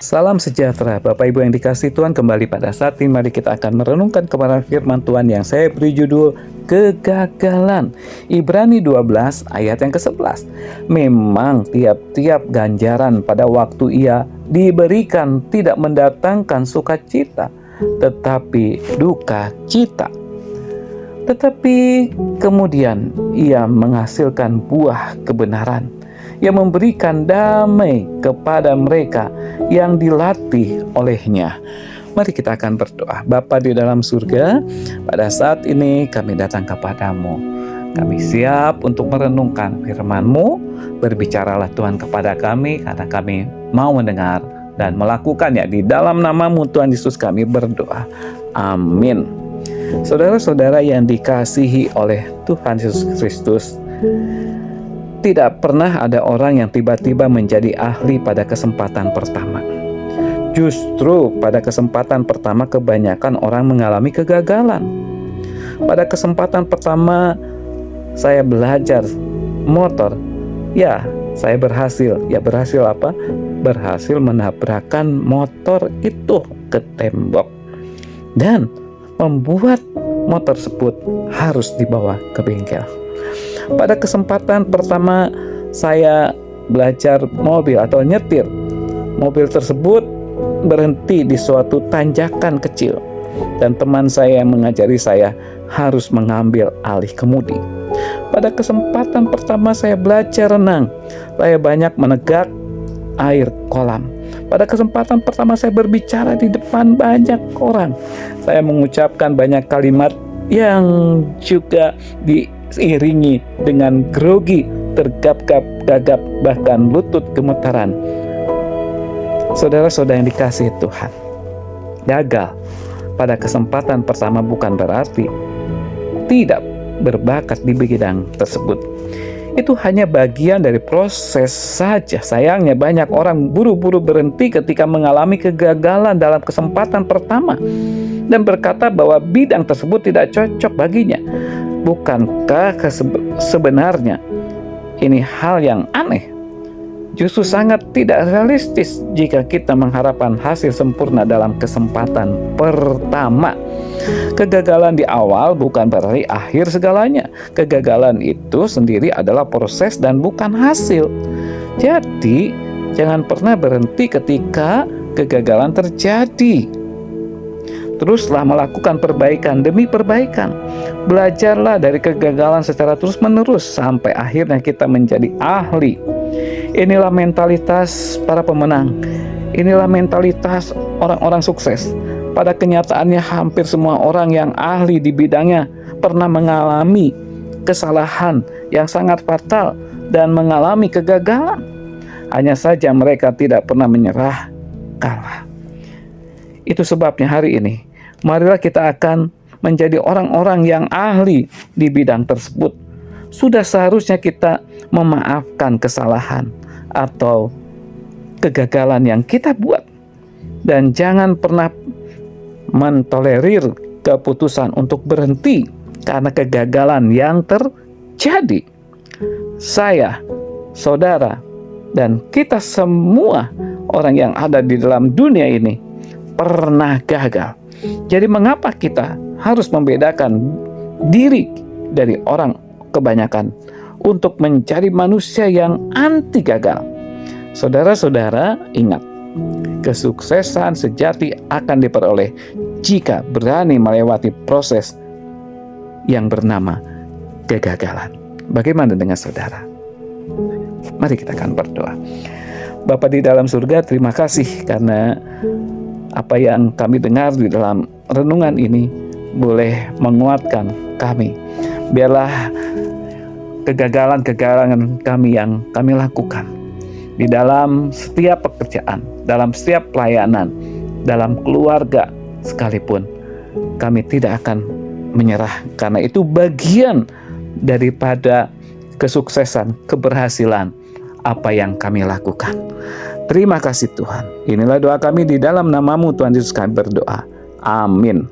Salam sejahtera, Bapak Ibu yang dikasihi Tuhan. Kembali pada saat ini mari kita akan merenungkan kepada firman Tuhan yang saya beri judul Kegagalan. Ibrani 12 ayat yang ke-11. Memang tiap-tiap ganjaran pada waktu ia diberikan tidak mendatangkan sukacita, tetapi duka cita. Tetapi kemudian ia menghasilkan buah kebenaran yang memberikan damai kepada mereka yang dilatih olehnya. Mari kita akan berdoa. Bapa di dalam surga, pada saat ini kami datang kepadamu. Kami siap untuk merenungkan firman-Mu. Berbicaralah Tuhan kepada kami, karena kami mau mendengar dan melakukannya. Di dalam nama-Mu Tuhan Yesus kami berdoa. Amin. Saudara-saudara yang dikasihi oleh Tuhan Yesus Kristus, tidak pernah ada orang yang tiba-tiba menjadi ahli pada kesempatan pertama. Justru pada kesempatan pertama kebanyakan orang mengalami kegagalan. Pada kesempatan pertama saya belajar motor, ya saya berhasil. Ya berhasil apa? Berhasil menabrakkan motor itu ke tembok dan membuat motor tersebut harus dibawa ke bengkel. Pada kesempatan pertama saya belajar mobil atau nyetir, mobil tersebut berhenti di suatu tanjakan kecil dan teman saya yang mengajari saya harus mengambil alih kemudi. Pada kesempatan pertama saya belajar renang, saya banyak menegak air kolam. Pada kesempatan pertama saya berbicara di depan banyak orang, saya mengucapkan banyak kalimat yang juga diiringi dengan grogi, tergap-gap, gagap, bahkan lutut gemetaran. Saudara-saudara yang dikasihi Tuhan, gagal pada kesempatan pertama bukan berarti tidak berbakat di bidang tersebut. Itu hanya bagian dari proses saja. Sayangnya banyak orang buru-buru berhenti ketika mengalami kegagalan dalam kesempatan pertama dan berkata bahwa bidang tersebut tidak cocok baginya. Bukankah sebenarnya ini hal yang aneh? Justru sangat tidak realistis jika kita mengharapkan hasil sempurna dalam kesempatan pertama. Kegagalan di awal bukan berarti akhir segalanya. Kegagalan itu sendiri adalah proses dan bukan hasil. Jadi, jangan pernah berhenti ketika kegagalan terjadi. Teruslah melakukan perbaikan demi perbaikan. Belajarlah dari kegagalan secara terus-menerus sampai akhirnya kita menjadi ahli. Inilah mentalitas para pemenang. Inilah mentalitas orang-orang sukses. Pada kenyataannya hampir semua orang yang ahli di bidangnya pernah mengalami kesalahan yang sangat fatal dan mengalami kegagalan. Hanya saja mereka tidak pernah menyerah kalah. Itu sebabnya hari ini, marilah kita akan menjadi orang-orang yang ahli di bidang tersebut. Sudah seharusnya kita memaafkan kesalahan atau kegagalan yang kita buat, dan jangan pernah mentolerir keputusan untuk berhenti karena kegagalan yang terjadi. Saya, saudara, dan kita semua orang yang ada di dalam dunia ini pernah gagal. Jadi mengapa kita harus membedakan diri dari orang kebanyakan untuk mencari manusia yang anti gagal? Saudara-saudara, ingat, kesuksesan sejati akan diperoleh jika berani melewati proses yang bernama kegagalan. Bagaimana dengan saudara? Mari kita akan berdoa. Bapa di dalam surga, terima kasih karena apa yang kami dengar di dalam renungan ini boleh menguatkan kami. Biarlah kegagalan-kegagalan kami yang kami lakukan di dalam setiap pekerjaan, dalam setiap pelayanan, dalam keluarga sekalipun, kami tidak akan menyerah, karena itu bagian daripada kesuksesan, keberhasilan apa yang kami lakukan. Terima kasih Tuhan. Inilah doa kami di dalam nama-Mu Tuhan Yesus kami berdoa. Amin.